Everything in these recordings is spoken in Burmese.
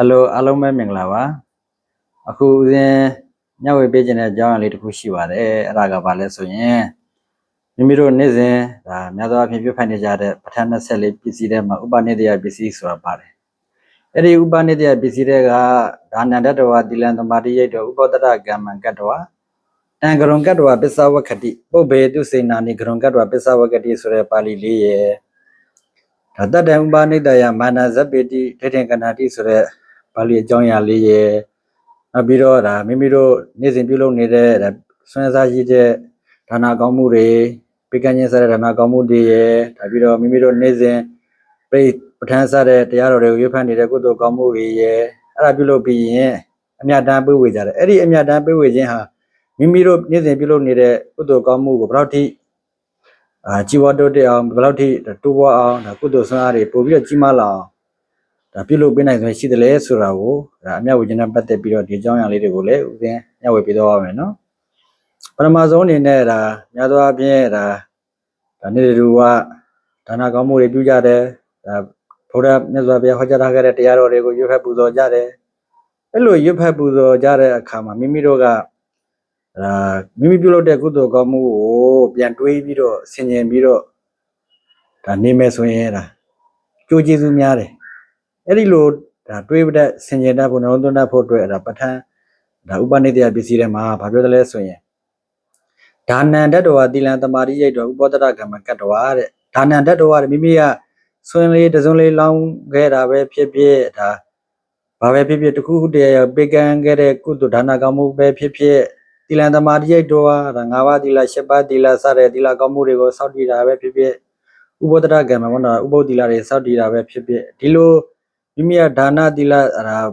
Hello, alo mấy mình là quá. Aku nhau về bây giờ này cho anh lấy được khúc vào đấy, ra gặp bạn số nhé. Mình rồi nên gì, là nhà đó khi phải đi ra đấy, bắt đầu sẽ lấy busy đấy mà uban này thì busy số ba đấy. Cái đi uban này thì busy đấy cả, đàn anh đã đâu đi làm mà đi đó uban đó làm ăn cái đó. Anh gồng cái đó bisa vào cái đi, bố bé tu sinh nani gồng cái đó bisa vào cái đi số đấy pali liye. Thật ra uban này thì mà na giúp bé đi, thế thì cái nào đi số đấy pali trong nhà liye. Biro là mimiro nên xin bilo này đấy là xuân sa gì đấy thằng công mu đấy bây giờ như sao thằng công mu đấy biro mimiro nên xin bây thằng sa đấy thì aro đấy yêu phan đấy cũng tôi công mu đấy là bilo bị nhé em nhà đàn bơi về ra đấy em nhà đàn bơi về chứ ha mimiro nên xin bilo này đấy cũng tôi công mu của bảo thị chỉ vào đó đấy bảo thị tu vào cũng tôi xuân đấy bơi về chỉ mà là bilo bên này thì chỉ để sửa rồi em nhà bây giờ bắt đầu bilo đi trong nhà lấy được rồi nhà về bây giờ vậy nó Amazon này là nhà đó bên là nên đượcว่าဌာနကောင်းမှုတွေပြုကြတယ်ဒါဘုရားမြတ်စွာဘုရားဟောကြားထားခဲ့တဲ့တရားတော်တွေကိုရွတ်ဖတ်ပူဇော်ကြတယ်အဲ့လိုရွတ်ဖတ်ပူဇော်ကြတဲ့အခါမှာမိမိတို့ကမိမိပြုလုပ်တဲ့ကုသိုလ်ကောင်းမှုကိုပြန်တွေးပြီးတော့ဆင်ခြင်ပြီးတော့ဒါနေမယ်ဆိုရင်ဒါကြိုးကျေးဇူးများတယ်အဲ့ဒီလိုဒါတွေးတဲ့ဆင်ခြင်တတ်ဖို့နှလုံးသွင်းတတ်ဖို့အတွက်ဒါပဋ္ဌာန်းဒါဥပနိဒေယပစ္စည်းတွေမှာဘာပြောတယ်လဲဆိုရင်ဒါနန္တတော်သီလံတမာတိရိတ်တော်ဥပဒတကမ္မကတ္တဝါတဲ့ဒါနန္တတော်ကမိမိကဆွင်လေးတစုံလေးလောင်းခဲ့တာပဲဖြစ်ဖြစ်ဒါဘာပဲဖြစ်ဖြစ်တခုခုတည်းပေကံခဲ့တဲ့ကုသိုလ်ဒါနကောင်းမှုပဲဖြစ်ဖြစ်သီလံတမာတိရိတ်တော်ကဒါ၅ပါးသီလ၈ပါးသီလစတဲ့သီလကောင်းမှုတွေကိုစောင့်တည်တာပဲဖြစ်ဖြစ်ဥပဒတကမ္မဝန္တာဥပုသ္တိလတွေစောင့်တည်တာပဲဖြစ်ဖြစ်ဒီလိုမိမိကဒါနသီလ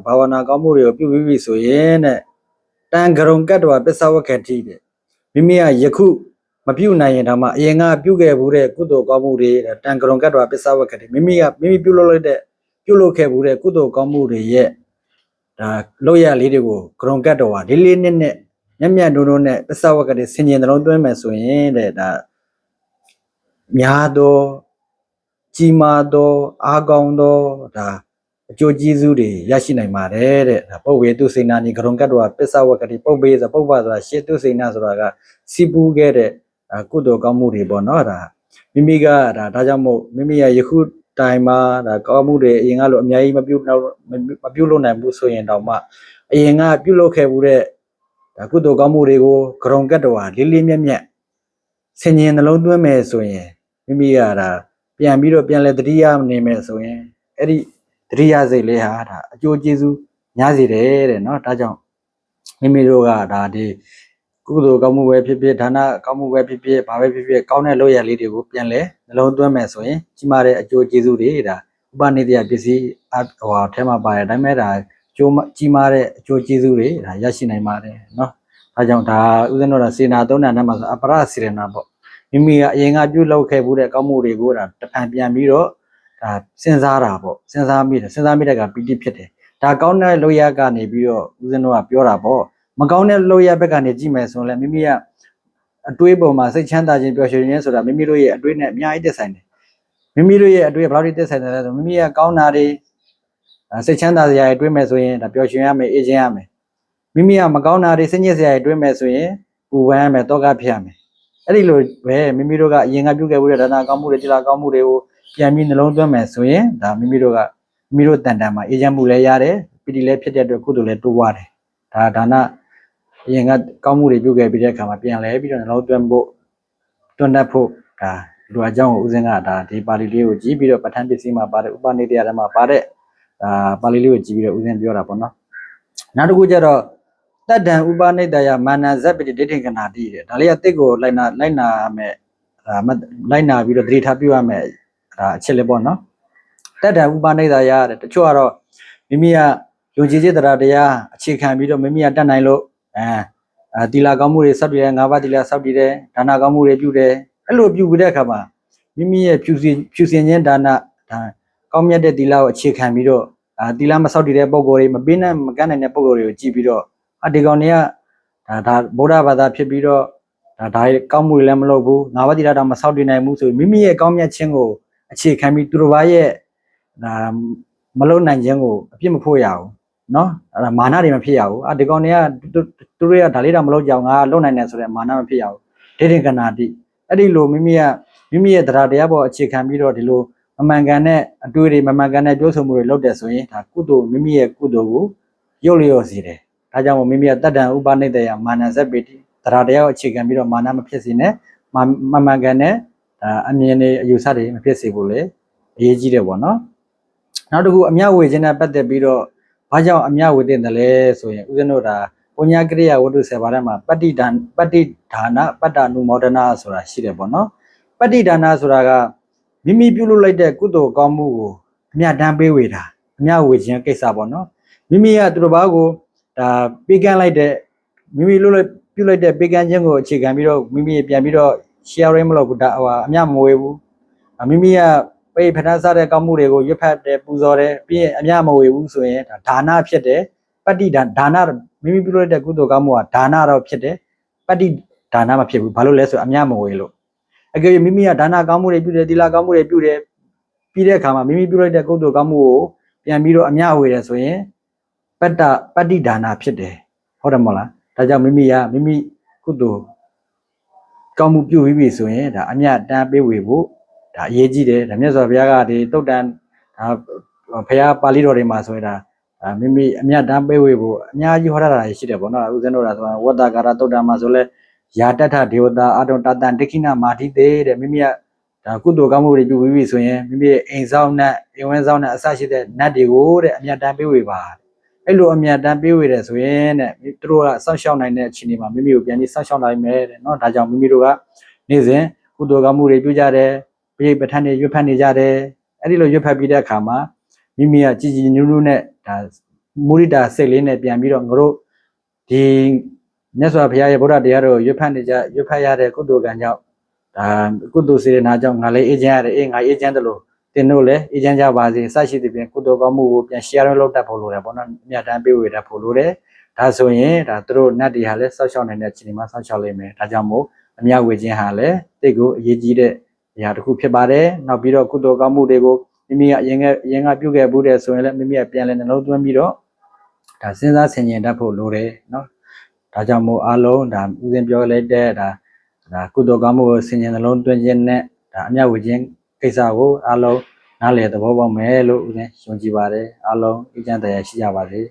ဘာဝနာကောင်းမှုတွေကိုပြုပြီးဆိုရင်တဲ့တန်ဂရုံကတ္တဝပစ္စဝကတိတဲ့မိမိကယခုမပြုတ်နိုင်ရင်ဒါမှအရင်ကပြုတ်ခဲ့ဘူးတဲ့ကုသိုလ်ကောင်းမှုတွေတန်ကရုံကတ္တဝပစ္စဝကတိမိမိပြုတ်လို့လိုက်တဲ့ပြုတ်လို့ခဲ့ဘူးတဲ့ကုသိုလ်ကောင်းမှုတွေရဲ့ဒါလောက်ရလေးတွေကိုကရုံကတ္တဝလေးလေးနဲ့မျက်မျက်နှုံနှုံနဲ့ပစ္စဝကတိဆင်ញင်နှလုံးသွင်းမယ်ဆိုရင်တဲ့ဒါများသောကြီးမားသောအားကောင်းသောဒါအကျိုးကျေးဇူးတွေရရှိနိုင်ပါတယ်တဲ့ဒါပုပ်ဝေတုစိဏာနိဂရုံကတ္တဝပစ္စဝကတိပုပ်ဘေးဆိုပုပ်ပဆိုတာရှေတုစိဏဆိုတာကစီပူးခဲ့တဲ့ကုသိုလ်ကောင်းမှုတွေပေါ့နော်ဒါမိမိကဒါကြောင့်မို့မိမိရဲ့ယခုတိုင်မှာဒါကောင်းမှုတွေအရင်ကလိုအများကြီးမပြုတ်လို့နိုင်ဘူးဆိုရင်တော့မှအရင်ကပြုတ်လို့ခဲ့ဘူးတဲ့ဒါကုသိုလ်ကောင်းမှုတွေကိုဂရုံကတ္တဝလေးလေးမြတ်မြတ်ဆင်ញင်နှလုံးသွင်းမယ်ဆိုရင်မိမိကဒါပြန်ပြီးတော့ပြန်လဲတတိယနေမယ်ဆိုရင်အဲ့ဒီတတိယစိတ်လေးဟာဒါအကျိုးကျေးဇူးများစေတယ်တဲ့နော်ဒါကြောင့်မိမိတို့ကဒါဒီကုသိုလ်ကောင်းမှုပဲဖြစ်ဖြစ်ဒါနကောင်းမှုပဲဖြစ်ဖြစ်ဘာပဲဖြစ်ဖြစ်ကောင်းတဲ့လုပ်ရလေးတွေကိုပြန်လဲနှလုံးသွင်းမယ်ဆိုရင်ကြီးမားတဲ့အကျိုးကျေးဇူးတွေဒါဥပနိဒေယပစ္စည်းဟိုထဲမှာပါတယ်ဒါပေမဲ့ဒါကျိုးကြီးမားတဲ့အကျိုးကျေးဇူးတွေဒါရရှိနိုင်ပါတယ်နော်ဒါကြောင့်ဒါဥစဉ်တော့စေနာသုံးဏနဲ့မှာဆိုအပရစေရနာပေါ့မိမိကအရင်ကပြုလုပ်ခဲ့မှုတဲ့ကောင်းမှုတွေကိုဒါတဖန်ပြန်ပြီးတော့ဒါစဉ်းစားတာပေါ့စဉ်းစားမိတဲ့ကပီတိဖြစ်တယ်ဒါကောင်းတဲ့လုပ်ရကနေပြီးတော့ဦးဇင်းတို့ကပြောတာပေါ့မကောင်းတဲ့လုပ်ရဘက်ကနေကြည့်မယ်ဆိုရင်လည်းမိမိကအတွေးပေါ်မှာစိတ်ချမ်းသာခြင်းပျော်ရွှင်ခြင်းဆိုတာမိမိတို့ရဲ့အတွေးနဲ့အများကြီးသက်ဆိုင်တယ်မိမိတို့ရဲ့အတွေးဘယ်လောက်ထိသက်ဆိုင်တယ်လဲဆိုမိမိရဲ့ကောင်းတာတွေစိတ်ချမ်းသာစရာတွေးမယ်ဆိုရင်ဒါပျော်ရွှင်ရမယ်အေးချမ်းရမယ်မိမိကမကောင်းတာတွေစိတ်ညစ်စရာတွေးမယ်ဆိုရင်ပူပန်ရမယ်တောကဖြစ်ရမယ်အဲ့ဒီလိုပဲမိမိတို့ကအရင်ကပြုခဲ့မှုတဲ့ဒါနကောင်းမှုတွေတိလာကောင်းမှုတွေကိုပြန်ပြီးနှလုံးသွင်းမယ်ဆိုရင်ဒါမိမိတို့တန်တန်မှာအေးချမ်းမှုလည်းရတယ်ပီတိလည်းဖြစ်တဲ့အတွက်ကုသိုလ်လည်းတိုးပွားတယ်ဒါနအရင်ကကောင်းမှုတွေပြုခဲ့ပြီးတဲ့အခါမှာပြန်လဲပြီးတော့နှလုံးသွင်းဖို့တွန်းတတ်ဖို့ဒါလူအကြောင်းကိုဦးစင်းကဒါဒီပါဠိလေးကိုကြည့်ပြီးတော့ပဋ္ဌာန်းပစ္စည်းမှာပါတဲ့ဥပနိဒေယထဲမှာပါတဲ့ပါဠိလေးကိုကြည့်ပြီးတော့ဦးစင်းပြောတာပေါ့နော်နောက်တစ်ခုကျတော့တတ္တံဥပနိဒေယမာနဇပ္ပိတိဒိဋ္ဌိကနာတိတဲ့ဒါလေးကတိတ်ကိုလိုက်နာမယ်လိုက်နာပြီးတော့သတိထားပြုရမယ်အချက်လေးပေါ့နော်တတ္တံဥပနိဒေယတဲ့တချို့ကတော့မိမိကယုံကြည်ခြင်းတရားအခြေခံပြီးတော့မိမိကတတ်နိုင်လို့သီလကောင်းမှုတွေစောင့်တည်တယ်၅ပါးသီလစောင့်တည်တယ်ဒါနကောင်းမှုတွေပြုတယ်အဲ့လိုပြုပြီးတဲ့အခါမှာမိမိရဲ့ဖြူစင်ခြင်းဒါနကောင်းမြတ်တဲ့သီလကိုအခြေခံပြီးတော့သီလမစောင့်တည်တဲ့ပုံကိုယ်တွေမပေးနိုင်မကန့်နိုင်တဲ့ပုံကိုယ်တွေကိုကြည့်ပြီးတော့ဒီကောင်တွေကဒါဗုဒ္ဓဘာသာဖြစ်ပြီးတော့ဒါကောင်းမှုတွေလည်းမလုပ်ဘူး၅ပါးသီလတော့မစောင့်တည်နိုင်ဘူးဆိုမိမိရဲ့ကောင်းမြတ်ခြင်းကိုအခြေခံပြီးသူတို့ဘာရဲ့မလုံနိုင်ခြင်းကိုအပြစ်မဖို့ရအောင် နော်အဲ့ဒါမာနတွေမဖြစ်ရဘူးဒီကောင်တွေကသူတို့ကဒါလေးတော့မလုပ်ကြအောင်ငါလုံနိုင်တယ်ဆိုတဲ့မာနမဖြစ်ရဘူးဒေဒင်ကနာတိအဲ့ဒီလိုမိမိရဲ့တရားတရားပေါ်အခြေခံပြီးတော့ဒီလိုမမှန်ကန်တဲ့အတွေ့တွေမမှန်ကန်တဲ့ပြောဆိုမှုတွေလုပ်တယ်ဆိုရင်ဒါကုသိုလ်မိမိရဲ့ကုသိုလ်ကိုရုပ်လျော့စေတယ်ဒါကြောင့်မိမိရဲ့တတ္တံဥပနိတ္တယမာနဇပိတိတရားတရားကိုအခြေခံပြီးတော့မာနမဖြစ်စေနဲ့မမှန်ကန်တဲ့အမြင်တွေအယူဆတွေမဖြစ်စေဘူးလေအရေးကြီးတယ်ပေါ့နော်နောက်တစ်ခုအမြဝေခြင်းနဲ့ပတ်သက်ပြီးတော့ဘာကြောင့်အမြဝေတင်တယ်လဲဆိုရင်ဦးဇင်းတို့ဒါပုညကရိယာဝတ္ထု10ပါးထဲမှာပတ္တိဒါနပတ္တနုမောဒနာဆိုတာရှိတယ်ပေါ့နော်ပတ္တိဒါနဆိုတာကမိမိပြုလုပ်လိုက်တဲ့ကုသိုလ်ကောင်းမှုကိုအမြတမ်းပေးဝေတာအမြဝေခြင်းကိစ္စပေါ့နော်မိမိကသူတစ်ပါးကိုဒါပေးကမ်းလိုက်တဲ့မိမိပြုလိုက်တဲ့ပေးကမ်းခြင်းကိုအခြေခံပြီးတော့မိမိပြန်ပြီးတော့ sharing မလုပ်ဘူးဒါအမြမဝေဘူးမိမိကပိတ်ဖဏစားတဲ့ကောင်းမှုတွေကိုရွတ်ဖတ်တယ်ပူဇော်တယ်ပြီးရင်အမြမဝေဘူးဆိုရင်ဒါနဖြစ်တယ်ပတ္တိဒါနမိမိပြုလုပ်တဲ့ကုသိုလ်ကောင်းမှုကဒါနတော့ဖြစ်တယ်ပတ္တိဒါနမဖြစ်ဘူးဘာလို့လဲဆိုအမြမဝေလို့အကယ်၍မိမိကဒါနကောင်းမှုတွေပြုတယ်သီလကောင်းမှုတွေပြုတယ်ပြီးတဲ့အခါမှာမိမိပြုလိုက်တဲ့ကုသိုလ်ကောင်းမှုကိုပြန်ပြီးတော့အမြဝေတယ်ဆိုရင်ပတ္တိဒါနဖြစ်တယ်ဟုတ်တယ်မဟုတ်လားဒါကြောင့်မိမိကုသိုလ်ကောင်းမှုပြုပြီးပြီဆိုရင်ဒါအမြတမ်းပေးဝေဖို့ဒါအရေးကြီးတယ်ဒါမြတ်စွာဘုရားကဒီတုတ်တန်ဒါဘုရားပါဠိတော်တွေမှာဆိုရင်ဒါမိမိအမြတမ်းပေးဝေဖို့အများကြီးဟောထားတာရှိတယ်ပေါ့နော်ဦးဇင်းတို့ဒါဆိုဝတ္တကာရတုတ်တန်မှာဆိုလဲယာတထဒေဝတာအာတုံတတန်ဒိဋ္ဌိနာမာတိသေးတဲ့မိမိကဒါကုသိုလ်ကောင်းမှုတွေပြုပြီးပြီဆိုရင်မိမိရဲ့အိမ်ဆောင်နဲ့အိမ်ဝန်းဆောင်နဲ့အစရှိတဲ့နတ်တွေကိုတဲ့အမြတမ်းပေးဝေပါအဲ့လိုအမြတမ်းပေးဝေတယ်ဆိုရင်တဲ့သူတို့ကစောင့်ရှောက်နိုင်တဲ့အချိန်ဒီမှာမိမိကိုပြန်ပြီးစောင့်ရှောက်နိုင်မယ်တဲ့နော်ဒါကြောင့်မိမိတို့ကနေ့စဉ်ကုသိုလ်ကောင်းမှုတွေပြုကြတယ်ပြိပဋ္ဌာန်းတွေရွတ်ဖတ်နေကြတယ်အဲ့ဒီလိုရွတ်ဖတ်ပြီးတဲ့အခါမှာမိမိကကြည်ကြည်နူးနူးနဲ့ဒါမုရိဒာစိတ်လေးနဲ့ပြန်ပြီးတော့ငါတို့ဒီမြတ်စွာဘုရားရဲ့ဗုဒ္ဓတရားတော်ရွတ်ဖတ်ရတဲ့ကုသိုလ်ကံကြောင့်ဒါကုသိုလ်စေတနာကြောင့်ငါလည်းအေးချမ်းရတယ်ငါအေးချမ်းတယ်လို့သင်တို့လည်းအေးချမ်းကြပါစေစရှိသဖြင့်ကုသိုလ်ကောင်းမှုကိုပြန် share လုပ်တတ်ဖို့လိုတယ်ပေါ့နော်အမြတ်တမ်းပေးဝေတတ်ဖို့လိုတယ်ဒါဆိုရင်ဒါသူတို့နတ်တွေဟာလည်းစောင့်ရှောက်နိုင်တဲ့အချိန်မှာစောင့်ရှောက်လိမ့်မယ်ဒါကြောင့်မို့အမြတ်ဝေခြင်းဟာလည်းတိတ်ကိုအရေးကြီးတဲ့အရာတစ်ခုဖြစ်ပါတယ်နောက်ပြီးတော့ကုသိုလ်ကောင်းမှုတွေကိုမိမိကအရင်ကပြုခဲ့ဘူးတဲ့ဆိုရင်လည်းမိမိကပြန်လဲနှလုံးသွင်းပြီးတော့ဒါစဉ်းစားဆင်ခြင်တတ်ဖို့လိုတယ်နော်ဒါကြောင့်မို့အားလုံးဒါဥစဉ်ပြောလိုက်တဲ့ဒါကုသိုလ်ကောင်းမှုကိုဆင်ခြင်နှလုံးသွင်းခြင်းနဲ့ဒါအမြတ်ဝေခြင်းကိစ္စကိုအားလုံးနားလည်သဘောပေါက်မယ်လို့ဥစဉ်ယုံကြည်ပါတယ်အားလုံးအေးချမ်းတရားရှိကြပါစေ